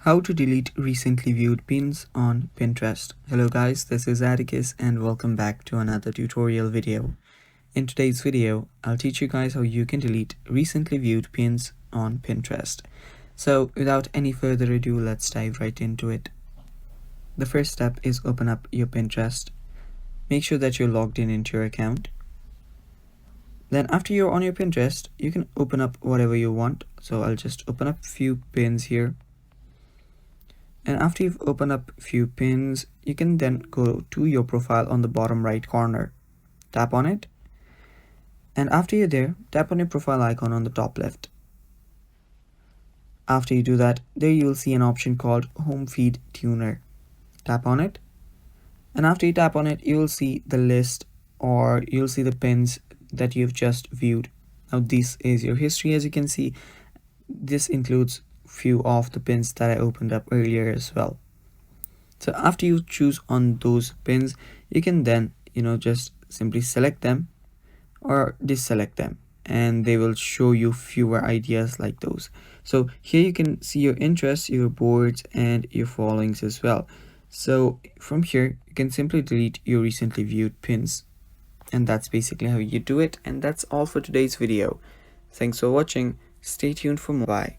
How to delete recently viewed pins on Pinterest. Hello guys, this is Atticus and welcome back to another tutorial video. In today's video, I'll teach you guys how you can delete recently viewed pins on Pinterest. So without any further ado, let's dive right into it. The first step is open up your Pinterest. Make sure that you're logged in into your account. Then after you're on your Pinterest, you can open up whatever you want. So I'll just open up a few pins here. And after you've opened up a few pins, you can then go to your profile on the bottom right corner. Tap on it. And after you're there, tap on your profile icon on the top left. After you do that, there you'll see an option called Home Feed Tuner. Tap on it. And after you tap on it, you'll see the list, or you'll see the pins that you've just viewed. Now this is your history. As you can see, this includes few of the pins that I opened up earlier as well. So after you choose on those pins, you can then just simply select them or deselect them, and they will show you fewer ideas like those. So here you can see your interests, your boards, and your followings as well. So from here you can simply delete your recently viewed pins, and that's basically how you do it. And that's all for today's video. Thanks for watching. Stay tuned for more. Bye.